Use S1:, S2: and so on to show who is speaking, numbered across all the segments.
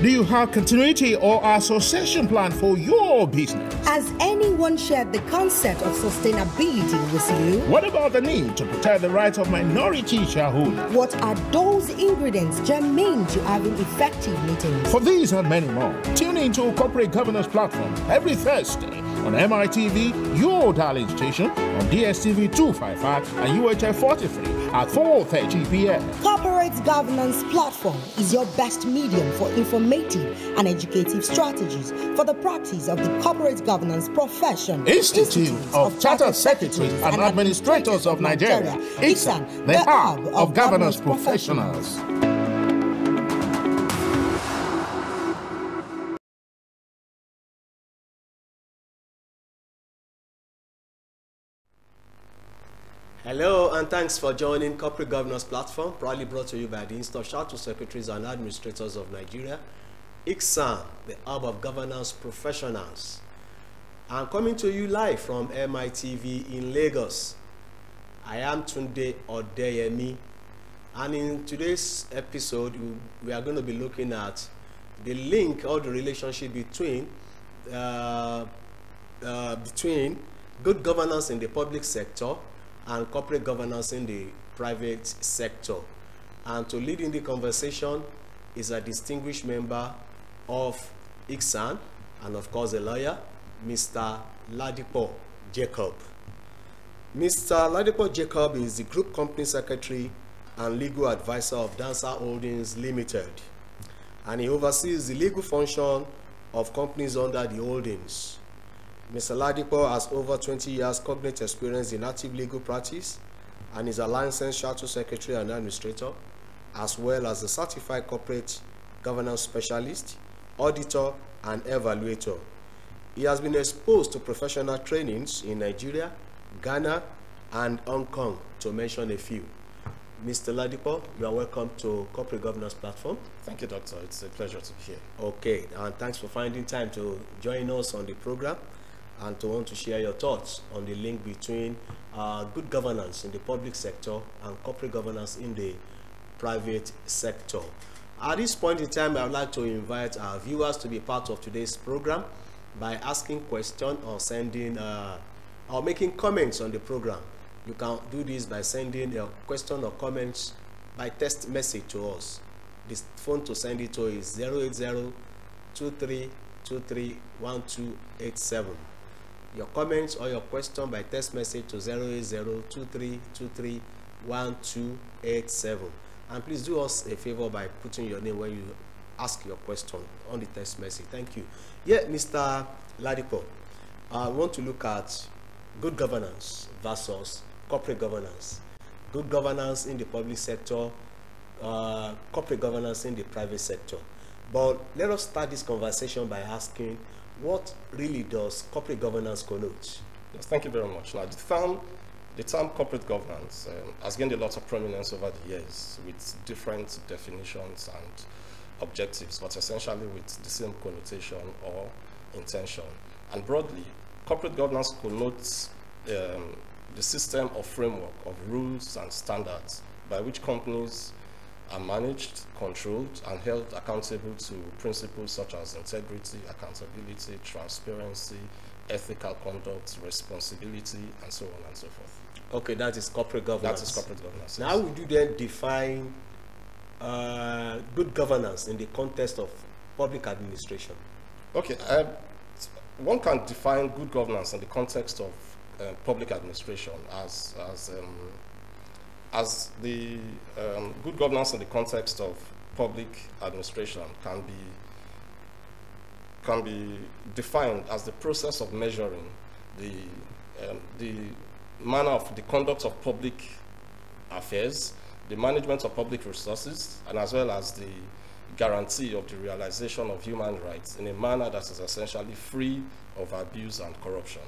S1: Do you have continuity or association plan for your business?
S2: Has anyone shared the concept of sustainability with you?
S1: What about the need to protect the rights of minority shareholders?
S2: What are those ingredients germane to having effective meetings?
S1: For these and many more, tune into Corporate Governance Platform every Thursday on MITV, your darling station, on DSTV 255 and UHF 43 at 4:30 p.m.
S2: Corporate Governance Platform is your best medium for informative and educative strategies for the practice of the corporate governance profession.
S1: Institute of Chartered Secretaries and Administrators of Nigeria, ICSAN, the hub of governance professionals.
S3: Hello and thanks for joining Corporate Governance Platform, proudly brought to you by the Institute of Chartered Secretaries and Administrators of Nigeria, ICSAN, the hub of governance professionals. I'm coming to you live from MITV in Lagos. I am Tunde Odeyemi, and in today's episode we are going to be looking at the link or the relationship between good governance in the public sector and corporate governance in the private sector. And to lead in the conversation is a distinguished member of ICSAN and of course a lawyer, Mr. LADIPO Jacob. Mr. LADIPO Jacob is the Group Company Secretary and Legal Advisor of Dancer Holdings Limited, and he oversees the legal function of companies under the holdings. Mr. LADIPO has over 20 years cognate experience in active legal practice and is a licensed Chartered Secretary and Administrator, as well as a certified corporate governance specialist, auditor, and evaluator. He has been exposed to professional trainings in Nigeria, Ghana, and Hong Kong, to mention a few. Mr. LADIPO, you are welcome to Corporate Governance Platform.
S4: Thank you, Doctor. It's a pleasure to be here.
S3: Okay, and thanks for finding time to join us on the program and to want to share your thoughts on the link between good governance in the public sector and corporate governance in the private sector. At this point in time, I would like to invite our viewers to be part of today's program by asking questions or sending or making comments on the program. You can do this by sending a question or comments by text message to us. This phone to send it to is 080-2323-1287. Your comments or your question by text message to 080-2323-1287. And please do us a favor by putting your name when you ask your question on the text message. Thank you. Yeah, Mr. LADIPO, I want to look at good governance versus corporate governance. Good governance in the public sector, corporate governance in the private sector. But let us start this conversation by asking, what really does corporate governance connote?
S4: Yes, thank you very much. Now, the term corporate governance has gained a lot of prominence over the years with different definitions and objectives, but essentially with the same connotation or intention. And broadly, corporate governance connotes the system or framework of rules and standards by which companies are managed, controlled, and held accountable to principles such as integrity, accountability, transparency, ethical conduct, responsibility, and so on and so forth.
S3: Okay, that is corporate governance.
S4: That is corporate governance.
S3: Now, how would you then define good governance in the context of public administration?
S4: Okay, one can define good governance in the context of public administration as the good governance in the context of public administration can be defined as the process of measuring the manner of the conduct of public affairs, the management of public resources, and as well as the guarantee of the realization of human rights in a manner that is essentially free of abuse and corruption.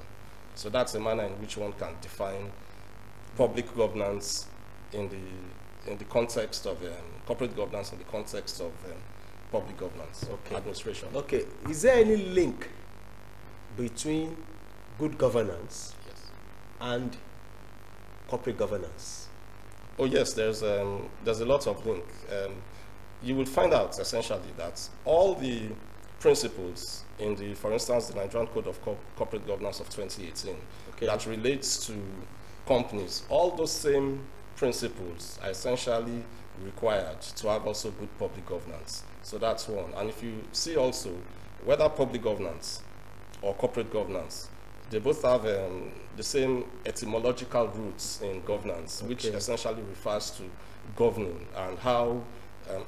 S4: So that's the manner in which one can define public governance in the context of corporate governance, in the context of public governance, administration.
S3: Okay, is there any link between good governance and corporate governance?
S4: Oh yes, there's a lot of link. you will find out essentially that all the principles in the, for instance, the Nigerian Code of Corporate Governance of 2018 that relates to companies, all those same principles are essentially required to have also good public governance. So that's one. And if you see also, whether public governance or corporate governance, they both have the same etymological roots in governance, which essentially refers to governing and how,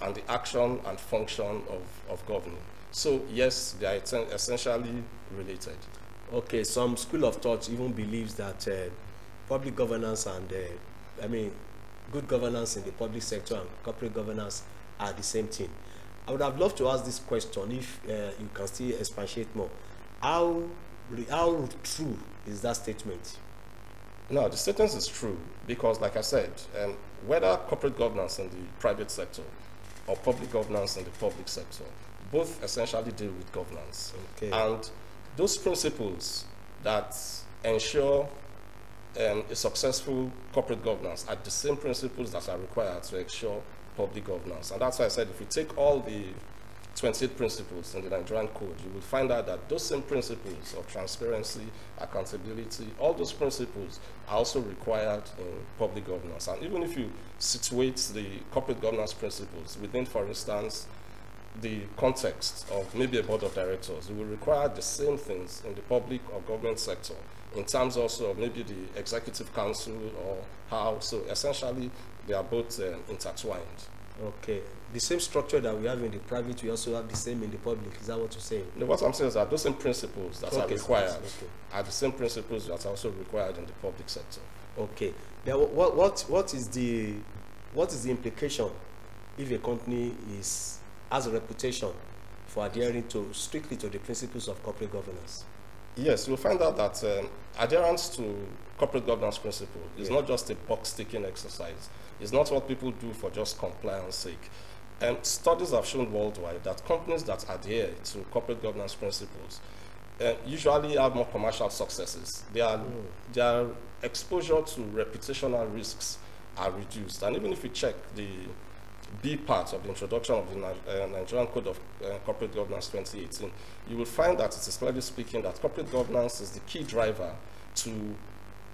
S4: and the action and function of governing. So yes, they are essentially related. Okay, some school of thought even believes that public governance and, good governance in the public sector and corporate governance are the same thing. I would have loved to ask this question if you can still expatiate more. How true is that statement? No, the statement is true because, like I said, whether corporate governance in the private sector or public governance in the public sector, both essentially deal with governance.
S3: Okay.
S4: And those principles that ensure a successful corporate governance are the same principles that are required to ensure public governance. And that's why I said if you take all the 28 principles in the Nigerian Code, you will find out that those same principles of transparency, accountability, all those principles are also required in public governance. And even if you situate the corporate governance principles within, for instance, the context of maybe a board of directors, you will require the same things in the public or government sector in terms also of maybe the executive council or how. So essentially, they are both intertwined.
S3: Okay. The same structure that we have in the private, we also have the same in the public. Is that what you're saying?
S4: No, what I'm saying is that those same principles that are required are the same principles that are also required in the public sector.
S3: Okay. Now, what is the implication if a company has a reputation for adhering strictly to the principles of corporate governance?
S4: Yes, you'll find out that adherence to corporate governance principle is not just a box-ticking exercise. It's not what people do for just compliance sake. And studies have shown worldwide that companies that adhere to corporate governance principles usually have more commercial successes. Their exposure to reputational risks are reduced. And even if you check the B part of the introduction of the Nigerian Code of Corporate Governance 2018, you will find that it is clearly speaking that corporate governance is the key driver to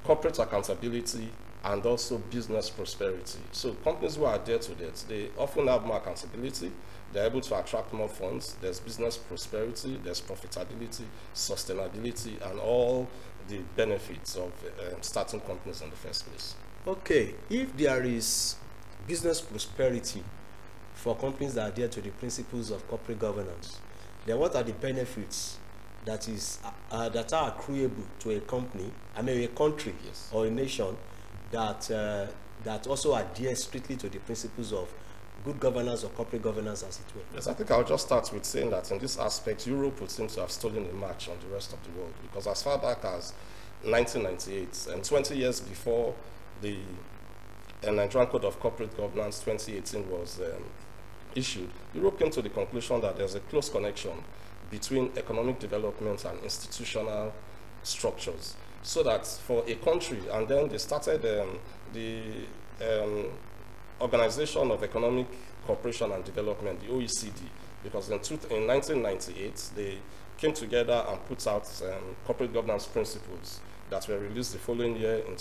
S4: corporate accountability and also business prosperity. So companies who adhere to that, they often have more accountability, they're able to attract more funds, there's business prosperity, there's profitability, sustainability, and all the benefits of starting companies in the first place.
S3: Okay, if there is business prosperity for companies that adhere to the principles of corporate governance, then what are the benefits that are accruable to a company, a country or a nation that also adheres strictly to the principles of good governance or corporate governance, as it were?
S4: Yes, I think I'll just start with saying that in this aspect, Europe would seem to have stolen a march on the rest of the world, because as far back as 1998, and 20 years before the Nigerian Code of Corporate Governance 2018 was issued, Europe came to the conclusion that there's a close connection between economic development and institutional structures. So that for a country, and then they started the Organization of Economic Cooperation and Development, the OECD, because in 1998, they came together and put out corporate governance principles that were released the following year in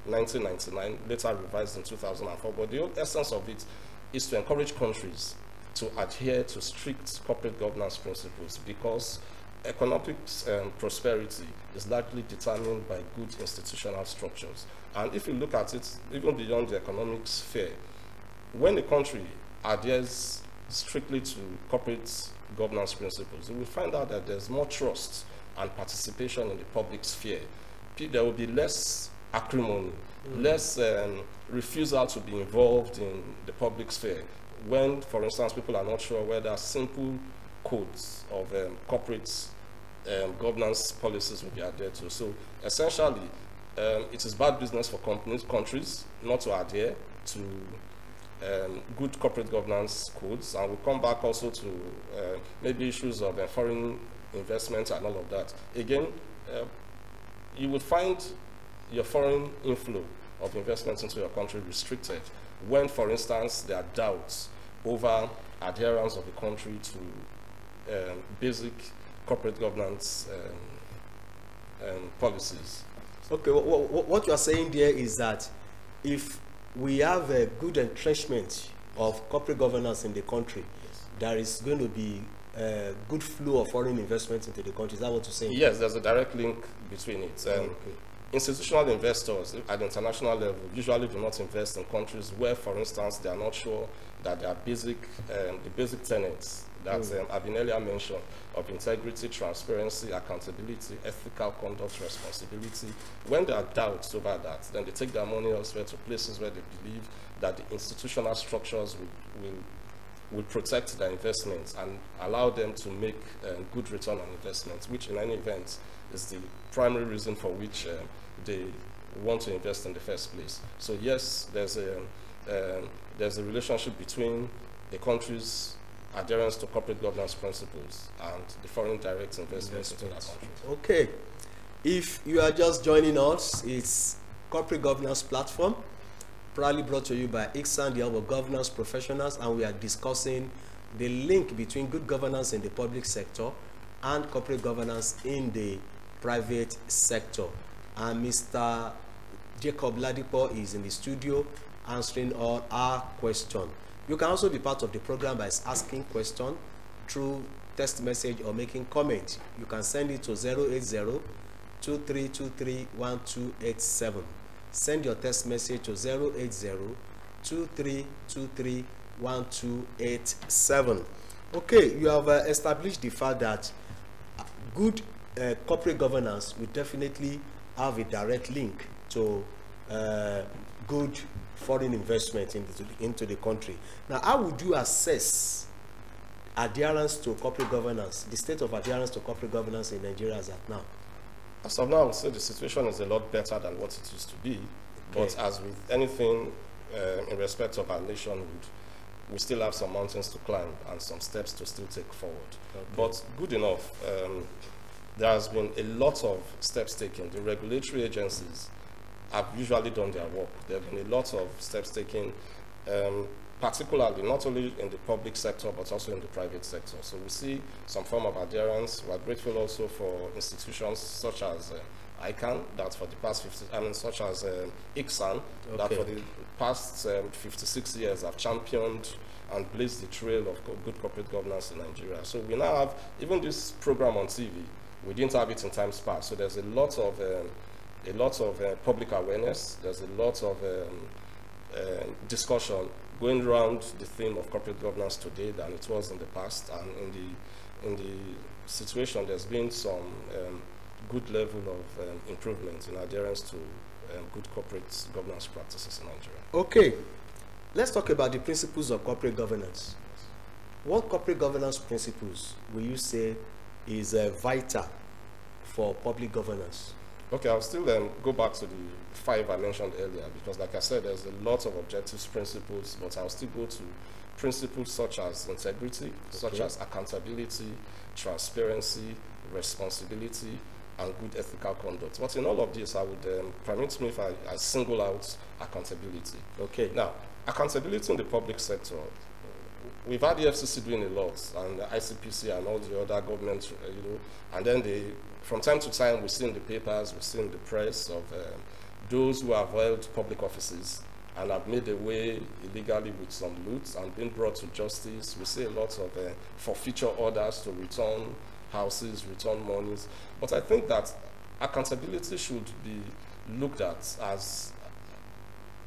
S4: 1999, later revised in 2004. But the whole essence of it is to encourage countries to adhere to strict corporate governance principles, because economic prosperity is largely determined by good institutional structures. And if you look at it, even beyond the economic sphere, when a country adheres strictly to corporate governance principles, you will find out that there's more trust and participation in the public sphere. There will be less acrimony, less refusal to be involved in the public sphere when, for instance, people are not sure whether simple codes of corporate governance policies will be adhered to. So essentially, it is bad business for countries not to adhere to good corporate governance codes, and we'll come back also to maybe issues of foreign investment and all of that. Again, you will find your foreign inflow of investments into your country restricted when, for instance, there are doubts over adherence of the country to basic corporate governance policies.
S3: Okay, what you are saying there is that if we have a good entrenchment of corporate governance in the country, yes, there is going to be a good flow of foreign investment into the country. Is that what you're saying?
S4: Yes, there's a direct link between it.
S3: Okay.
S4: Institutional investors at the international level usually do not invest in countries where, for instance, they are not sure that their basic, the basic tenets that have been earlier mentioned of integrity, transparency, accountability, ethical conduct, responsibility. When there are doubts over that, then they take their money elsewhere to places where they believe that the institutional structures will protect their investments and allow them to make good return on investment, which in any event is the primary reason for which they want to invest in the first place. So yes, there's a relationship between a country's adherence to corporate governance principles and the foreign direct investments into that country.
S3: Okay. If you are just joining us, it's Corporate Governance Platform, proudly brought to you by ICSAN, the Hub of Governance Professionals, and we are discussing the link between good governance in the public sector and corporate governance in the private sector. And Mr. Jacob Ladipo is in the studio answering all our questions. You can also be part of the program by asking questions through text message or making comment. You can send it to 080-2323-1287. Send your text message to 080-2323-1287. Okay, you have established the fact that good corporate governance will definitely have a direct link to good foreign investment into the country. Now, how would you assess adherence to corporate governance, the state of adherence to corporate governance in Nigeria as at now?
S4: As of now, I would say the situation is a lot better than what it used to be. Okay. But as with anything in respect of our nationhood, we still have some mountains to climb and some steps to still take forward. Okay. But good enough, there has been a lot of steps taken. The regulatory agencies have usually done their work. There have been a lot of steps taken, particularly not only in the public sector, but also in the private sector. So we see some form of adherence. We are grateful also for institutions such as ICANN, that for the past such as ICSAN, that for the past 56 years have championed and blazed the trail of good corporate governance in Nigeria. So we now have, even this program on TV, we didn't have it in times past. So there's a lot of public awareness. There's a lot of discussion going around the theme of corporate governance today than it was in the past. And in the situation, there's been some good level of improvement in adherence to good corporate governance practices in Nigeria.
S3: Okay, let's talk about the principles of corporate governance. What corporate governance principles will you say is vital for public governance?
S4: Okay, I'll still go back to the 5 I mentioned earlier, because like I said, there's a lot of objectives, principles, but I'll still go to principles such as integrity, such as accountability, transparency, responsibility, and good ethical conduct. But in all of this, I would permit me if I single out accountability. Okay. Now, accountability in the public sector, we've had the FCC doing a lot, and the ICPC and all the other governments, and then from time to time, we see in the papers, we see in the press of those who have held public offices and have made away illegally with some loot and been brought to justice. We see a lot of forfeiture orders to return houses, return monies. But I think that accountability should be looked at as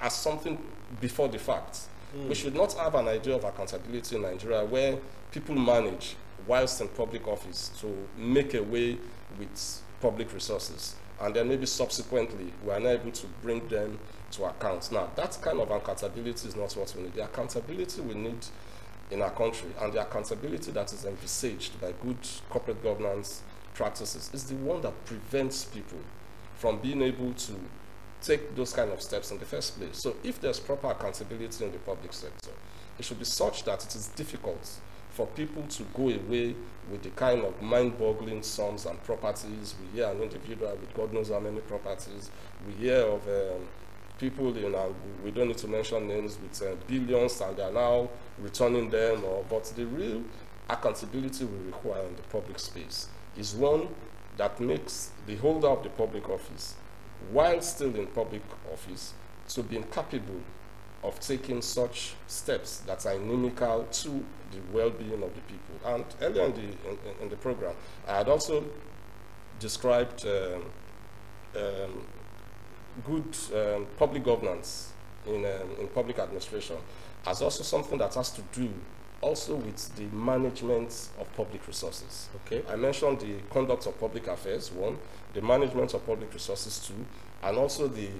S4: something before the fact. We should not have an idea of accountability in Nigeria where people manage, whilst in public office, to make away with public resources, and then maybe subsequently we are not able to bring them to account. Now, that kind of accountability is not what we need. The accountability we need in our country, and the accountability that is envisaged by good corporate governance practices, is the one that prevents people from being able to take those kind of steps in the first place. So if there's proper accountability in the public sector, it should be such that it is difficult for people to go away with the kind of mind-boggling sums and properties. We hear an individual with God knows how many properties. We hear of people in, we don't need to mention names, with billions, and they are now returning them, but the real accountability we require in the public space is one that makes the holder of the public office, while still in public office, to be incapable of taking such steps that are inimical to the well-being of the people. And earlier in the program, I had also described good public governance in public administration as also something that has to do also with the management of public resources.
S3: Okay.
S4: I mentioned the conduct of public affairs, one, the management of public resources, two, and also the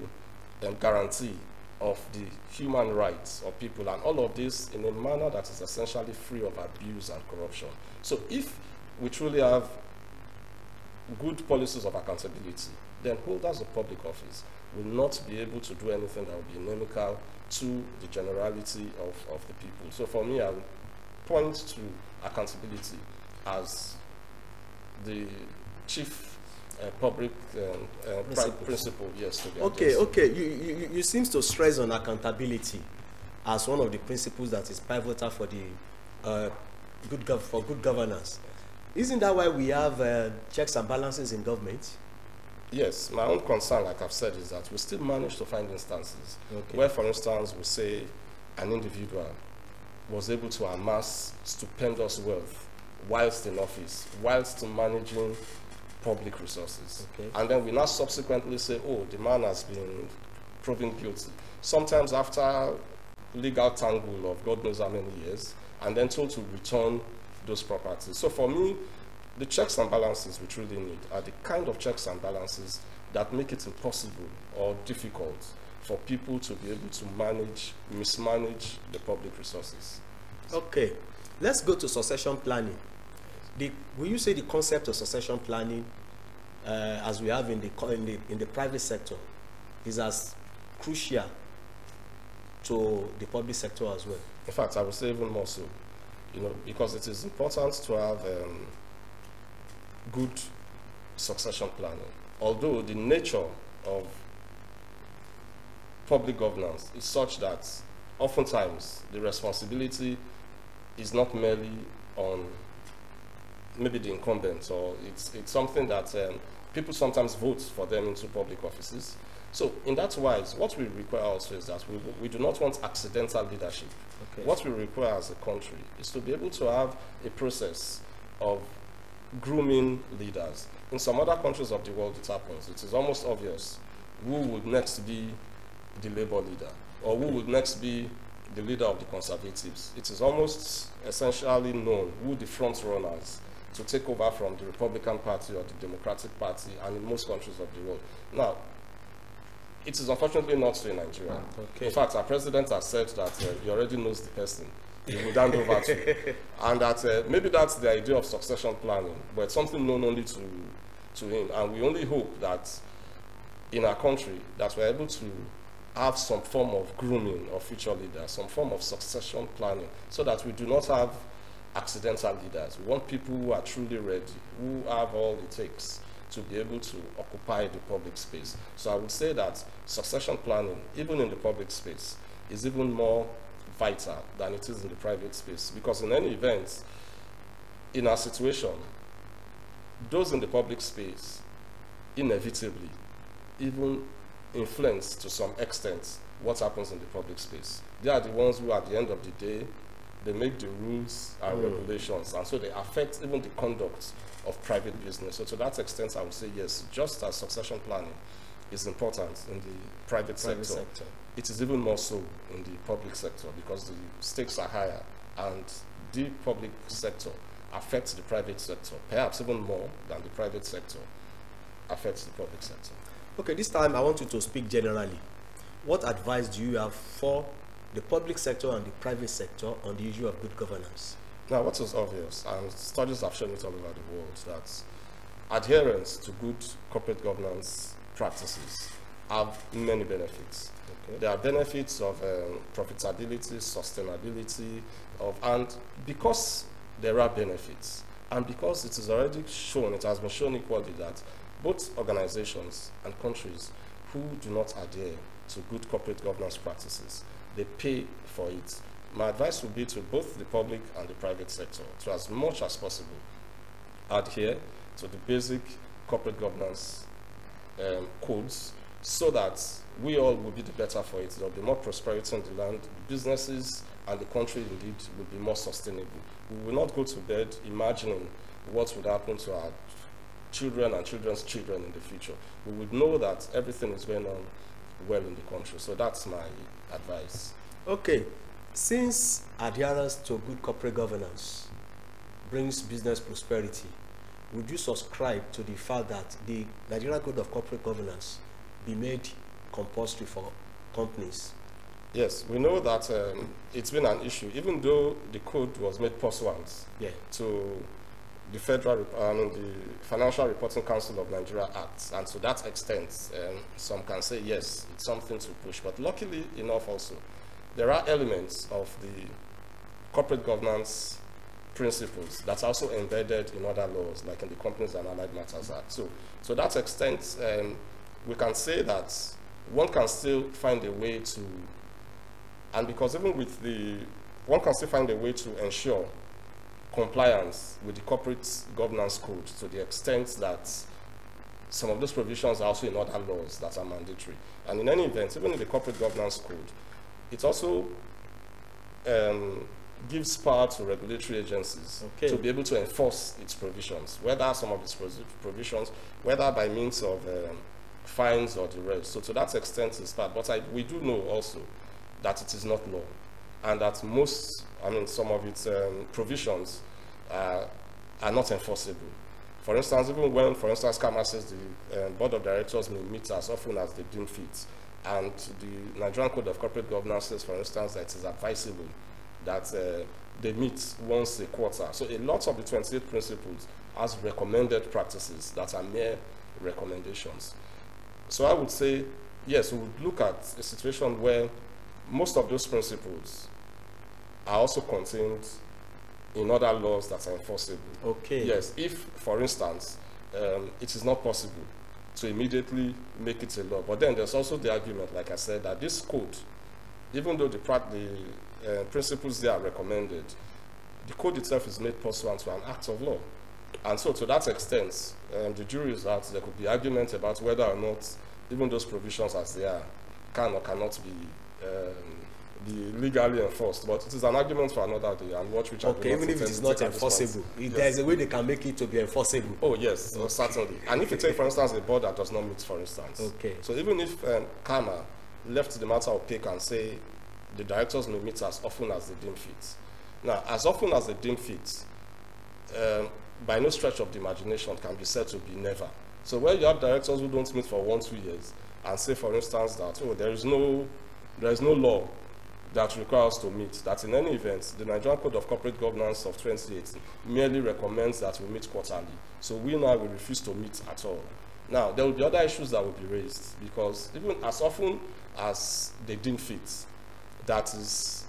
S4: guarantee of the human rights of people, and all of this in a manner that is essentially free of abuse and corruption. So if we truly have good policies of accountability, then holders of public office will not be able to do anything that will be inimical to the generality of the people. So for me, I would point to accountability as the chief public principle, yes. To be
S3: okay. You seem to stress on accountability as one of the principles that is pivotal for the good governance. Isn't that why we have checks and balances in government?
S4: Yes, my own concern, like I've said, is that we still manage to find instances where, for instance, we say an individual was able to amass stupendous wealth whilst in office, whilst managing public resources.
S3: Okay.
S4: And then we now subsequently say, oh, the man has been proven guilty. Sometimes after legal tangle of God knows how many years, and then told to return those properties. So for me, the checks and balances we truly need are the kind of checks and balances that make it impossible or difficult for people to be able to mismanage the public resources.
S3: Okay, let's go to succession planning. Will you say the concept of succession planning, as we have in the private sector, is as crucial to the public sector as well?
S4: In fact, I would say even more so, because it is important to have good succession planning. Although the nature of public governance is such that oftentimes the responsibility is not merely on maybe the incumbents, or it's something that people sometimes vote for them into public offices. So in that wise, what we require also is that we do not want accidental leadership. Okay. What we require as a country is to be able to have a process of grooming leaders. In some other countries of the world, it happens. It is almost obvious who would next be the Labour leader, or who would next be the leader of the Conservatives. It is almost essentially known who the front runners to take over from the Republican Party or the Democratic Party, and in most countries of the world. Now, it is unfortunately not so in Nigeria. Okay. In fact, our president has said that he already knows the person he would hand over to, and that maybe that's the idea of succession planning, but it's something known only to him. And we only hope that in our country that we're able to have some form of grooming of future leaders, some form of succession planning, so that we do not have accidental leaders. We want people who are truly ready, who have all it takes to be able to occupy the public space. So I would say that succession planning, even in the public space, is even more vital than it is in the private space. Because in any event, in our situation, those in the public space inevitably even influence to some extent what happens in the public space. They are the ones who, at the end of the day, they make the rules and regulations, and so they affect even the conduct of private business. So to that extent, I would say yes, just as succession planning is important in the private sector, it is even more so in the public sector, because the stakes are higher, and the public sector affects the private sector, perhaps even more than the private sector affects the public sector.
S3: Okay, this time I want you to speak generally. What advice do you have for the public sector and the private sector on the issue of good governance?
S4: Now, what is obvious, and studies have shown it all over the world, that adherence to good corporate governance practices have many benefits. Okay. There are benefits of profitability, sustainability, and because there are benefits, and because it is already shown, it has been shown equally that both organizations and countries who do not adhere to good corporate governance practices, they pay for it. My advice would be to both the public and the private sector to, as much as possible, adhere to the basic corporate governance codes, so that we all will be the better for it. There will be more prosperity in the land, businesses and the country indeed will be more sustainable. We will not go to bed imagining what would happen to our children and children's children in the future. We would know that everything is going on well in the country. So that's my advice.
S3: Okay, since adherence to good corporate governance brings business prosperity, would you subscribe to the fact that the Nigerian Code of Corporate Governance be made compulsory for companies?
S4: Yes, we know that it's been an issue, even though the code was made pursuant to the the Financial Reporting Council of Nigeria Act, and to that extent, some can say yes, it's something to push. But luckily enough, also, there are elements of the corporate governance principles that's also embedded in other laws, like in the Companies and Allied Matters Act. So to that extent, we can say that one can still find a way to, and because even with one can still find a way to ensure compliance with the corporate governance code to the extent that some of those provisions are also in other laws that are mandatory. And in any event, even in the corporate governance code, it also gives power to regulatory agencies to be able to enforce its provisions, whether some of its provisions, whether by means of fines or the rest. So to that extent, it's part. But we do know also that it is not law, and that some of its provisions are not enforceable. For instance, even when, for instance, CAMA says the board of directors may meet as often as they deem fit, and the Nigerian Code of Corporate Governance says, for instance, that it is advisable that they meet once a quarter. So a lot of the 28 principles has recommended practices that are mere recommendations. So I would say, yes, we would look at a situation where most of those principles are also contained in other laws that are enforceable.
S3: Okay.
S4: Yes, if, for instance, it is not possible to immediately make it a law. But then there's also the argument, like I said, that this code, even though the principles there are recommended, the code itself is made pursuant to an act of law. And so to that extent, the jury is out. There could be arguments about whether or not even those provisions as they are can or cannot be legally enforced. But it is an argument for another day, and watch which
S3: okay, even if it is not enforceable, if there is a way they can make it to be enforceable.
S4: Oh yes, certainly. And if you take, for instance, a board that does not meet, for instance.
S3: Okay.
S4: So even if CAMA left the matter opaque and say the directors may meet as often as they deem fit. Now, as often as they deem fit, by no stretch of the imagination can be said to be never. So where you have directors who don't meet for 1-2 years and say, for instance, that there is no law that requires to meet, that in any event, the Nigerian Code of Corporate Governance of 2018 merely recommends that we meet quarterly. So we now will refuse to meet at all. Now, there will be other issues that will be raised, because even as often as they deem fit, that is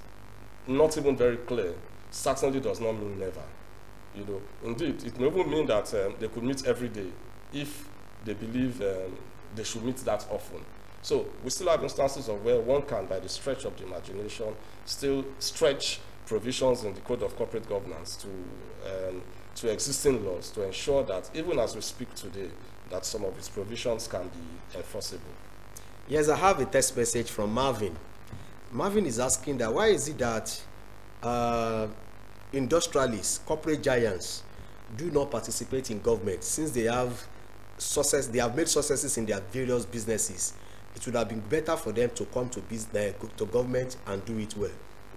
S4: not even very clear, certainly does not mean never. You know, indeed, it may even mean that they could meet every day if they believe they should meet that often. So we still have instances of where one can, by the stretch of the imagination, still stretch provisions in the Code of Corporate Governance to existing laws to ensure that even as we speak today, that some of its provisions can be enforceable.
S3: Yes, I have a text message from Marvin. Marvin is asking that why is it that industrialists, corporate giants, do not participate in government since they have made successes in their various businesses. It would have been better for them to come to government and do it well.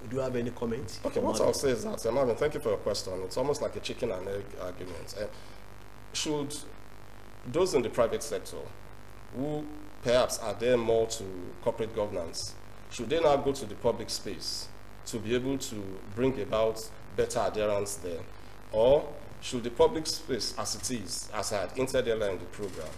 S3: Do you have any comment?
S4: Okay, what I'll say is that, Marvin, thank you for your question. It's almost like a chicken and egg argument. Should those in the private sector who perhaps adhere more to corporate governance, should they now go to the public space to be able to bring about better adherence there? Or should the public space as it is, as I had hinted earlier in the program,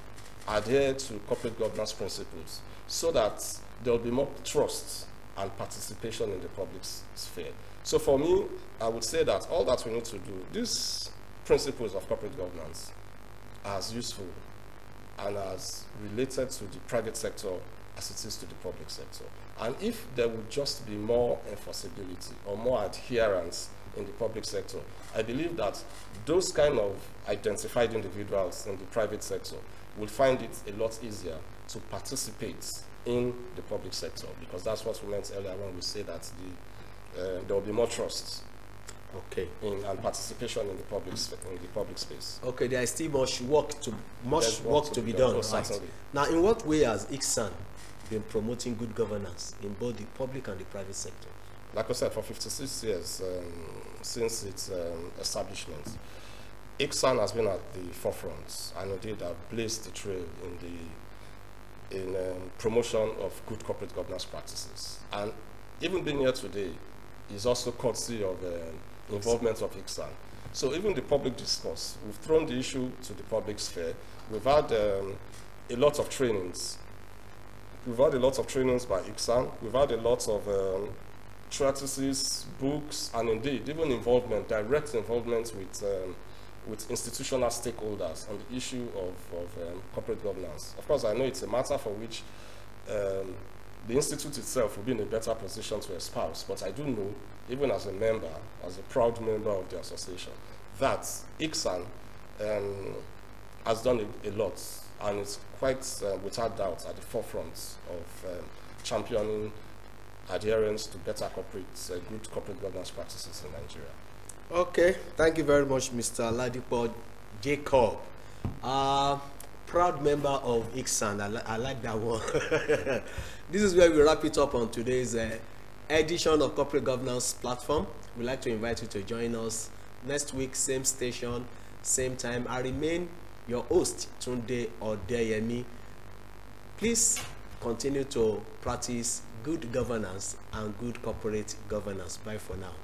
S4: adhere to corporate governance principles so that there will be more trust and participation in the public sphere? So for me, I would say that all that we need to do, these principles of corporate governance are as useful and as related to the private sector as it is to the public sector. And if there would just be more enforceability or more adherence in the public sector, I believe that those kind of identified individuals in the private sector will find it a lot easier to participate in the public sector, because that's what we meant earlier when we say that there will be more trust and participation in the public space.
S3: Okay, there is still much work to be done. Right. Now, in what way has ICSAN been promoting good governance in both the public and the private sector?
S4: Like I said, for 56 years since its establishment, ICSAN has been at the forefront and indeed have blazed the trail in promotion of good corporate governance practices. And even being here today is also courtesy of involvement of ICSAN. So even the public discourse, we've thrown the issue to the public sphere. We've had a lot of trainings. We've had a lot of trainings by ICSAN. We've had a lot of treatises, books, and indeed even involvement, direct involvement with institutional stakeholders on the issue of corporate governance. Of course, I know it's a matter for which the institute itself will be in a better position to espouse, but I do know, even as a member, as a proud member of the association, that ICSAN has done a lot, and it's quite, without doubt, at the forefront of championing adherence to better good corporate governance practices in Nigeria.
S3: Okay, thank you very much, Mr. Ladipo Jacob. Proud member of ICSAN, I like that one. This is where we wrap it up on today's edition of Corporate Governance Platform. We'd like to invite you to join us next week, same station, same time. I remain your host, Tunde Odeyemi. Please continue to practice good governance and good corporate governance. Bye for now.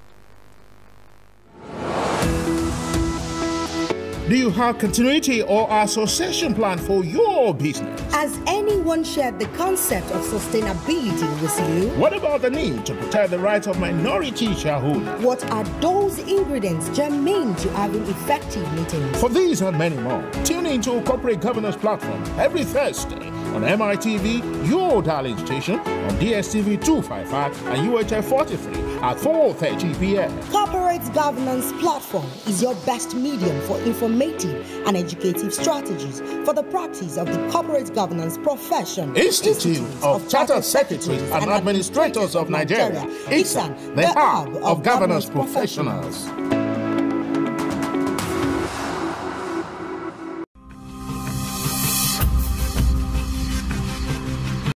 S1: Do you have continuity or association plan for your business?
S2: Has anyone shared the concept of sustainability with you?
S1: What about the need to protect the rights of minority shareholders?
S2: What are those ingredients germane to having effective meetings?
S1: For these and many more, tune into Corporate Governance Platform every Thursday on MITV, your darling station, on DSTV 255 and UHF 43 at 4:30 p.m.
S2: Corporate Governance Platform is your best medium for informative and educative strategies for the practice of the corporate governance profession.
S1: Institute of Chartered Secretaries and Administrators of Nigeria, ICSAN, the hub of governance professionals.